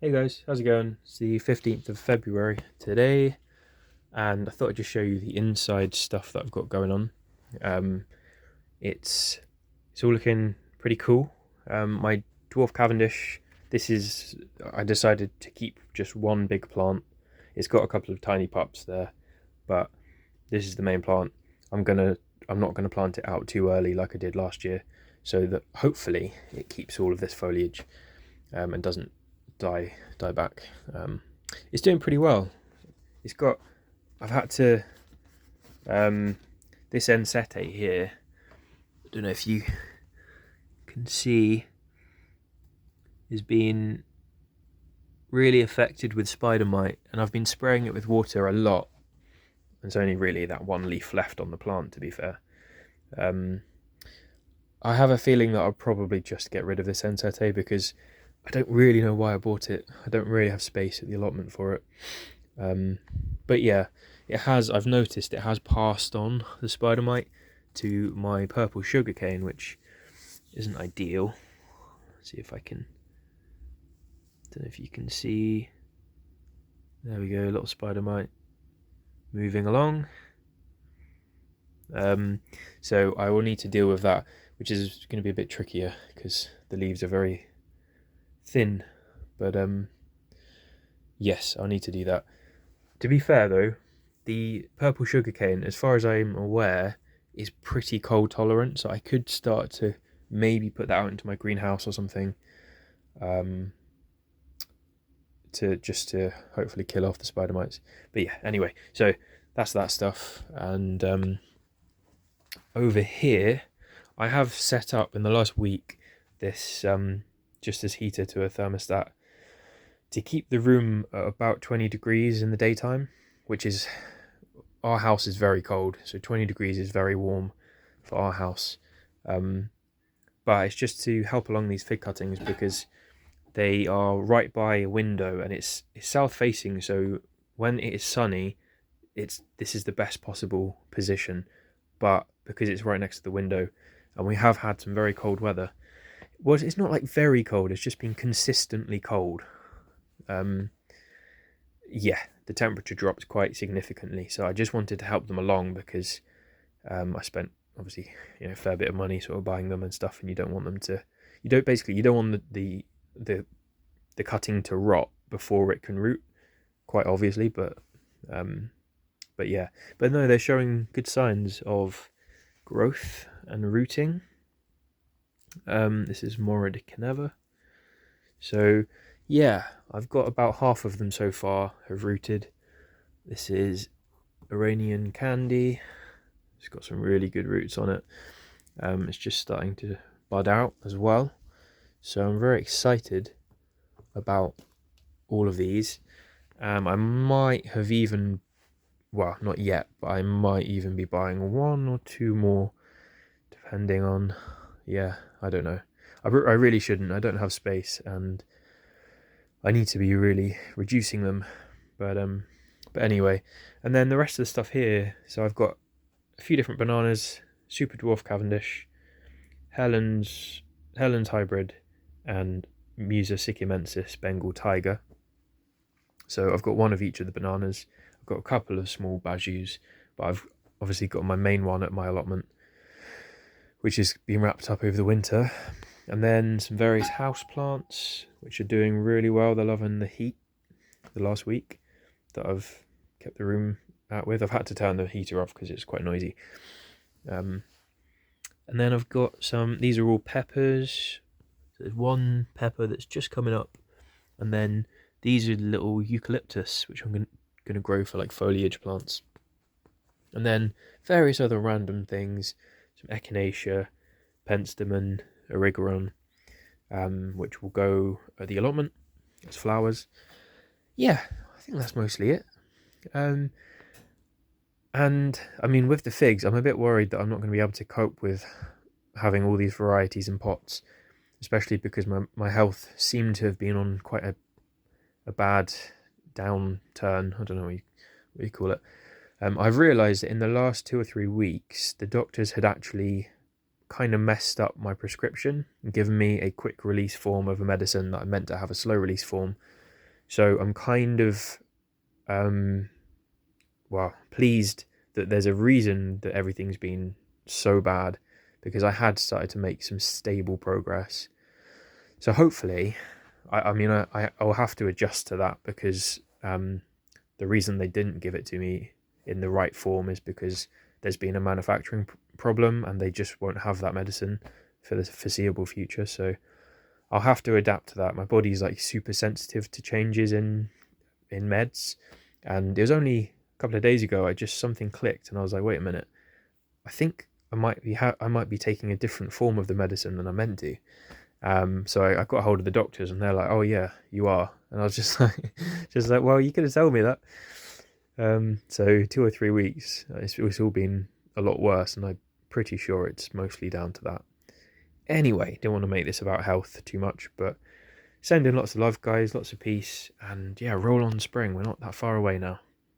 Hey guys, how's it going? It's the 15th of February today, and I thought I'd just show you the inside stuff that I've got going on. Um, it's it's all looking pretty cool. My dwarf Cavendish, this is I decided to keep just one big plant. It's got a couple of tiny pups there, but this is the main plant. I'm not gonna plant it out too early like I did last year, so that hopefully it keeps all of this foliage and doesn't die back. It's doing pretty well. It's got. I've had to. This Ensete here. I don't know if you can see. Is being really affected with spider mite, and I've been spraying it with water a lot. There's only really that one leaf left on the plant, to be fair. Um, I have a feeling that I'll probably just get rid of this Ensete because I don't really know why I bought it. I don't really have space at the allotment for it. Um, but yeah, it has. I've noticed it has passed on the spider mite to my purple sugarcane, which isn't ideal. Let's see if I can. Don't know if you can see. There we go, a little spider mite moving along. So I will need to deal with that, which is going to be a bit trickier because the leaves are very thin. But yes, I'll need to do that. To be fair though, the purple sugarcane, as far as I'm aware, is pretty cold tolerant, so I could start to maybe put that out into my greenhouse or something, um, to hopefully kill off the spider mites. But yeah, anyway, so that's that stuff. And over here, I have set up in the last week this just this heater to a thermostat to keep the room at about 20 degrees in the daytime, which is, our house is very cold, so 20 degrees is very warm for our house. Um, but it's just to help along these fig cuttings because they are right by a window and it's south facing, so when it is sunny, this is the best possible position. But because it's right next to the window, and we have had some very cold weather. Well, it's not like very cold; it's just been consistently cold. Um, yeah, the temperature dropped quite significantly. So I just wanted to help them along because I spent obviously a fair bit of money sort of buying them and stuff, and you don't want them to. You don't want the cutting to rot before it can root, quite obviously. But yeah, but no, they're showing good signs of growth and rooting. This is Mora de Caneva. So yeah, I've got about half of them so far have rooted. This is Iranian Candy. It's got some really good roots on it. It's just starting to bud out as well. So I'm very excited about all of these. I might have even, well, not yet, but I might even be buying one or two more, depending on, yeah, I don't know. I really shouldn't. I don't have space, and I need to be really reducing them. But anyway, and then the rest of the stuff here. So I've got a few different bananas: Super Dwarf Cavendish, Helen's Hybrid, and Musa sicumensis Bengal Tiger. So I've got one of each of the bananas. I've got a couple of small bajus, but I've obviously got my main one at my allotment, which is being wrapped up over the winter. And then some various house plants, which are doing really well. They're loving the heat the last week that I've kept the room out with. I've had to turn the heater off because it's quite noisy. And then I've got some, these are all peppers. There's one pepper that's just coming up. And then these are little eucalyptus, which I'm going to grow for like foliage plants. And then various other random things, some echinacea, penstemon, erigeron, which will go at the allotment as flowers. Yeah, I think that's mostly it. And I mean, with the figs, I'm a bit worried that I'm not going to be able to cope with having all these varieties in pots, especially because my health seemed to have been on quite a bad downturn. I don't know what you call it. I've realised that in the last 2 or 3 weeks, the doctors had actually kind of messed up my prescription and given me a quick release form of a medicine that I meant to have a slow release form. So I'm kind of pleased that there's a reason that everything's been so bad, because I had started to make some stable progress. So hopefully, I'll have to adjust to that, because the reason they didn't give it to me in the right form is because there's been a manufacturing problem, and they just won't have that medicine for the foreseeable future. So I'll have to adapt to that. My body's like super sensitive to changes in meds, and it was only a couple of days ago something clicked, and I was like, wait a minute, I think I might be taking a different form of the medicine than I meant to. So I got a hold of the doctors, and they're like, "Oh yeah, you are." And I was just like, "Well, you could have told me that." So 2 or 3 weeks, it's all been a lot worse, and I'm pretty sure it's mostly down to that. Anyway, don't want to make this about health too much, but sending lots of love, guys, lots of peace, and yeah, roll on spring. We're not that far away now.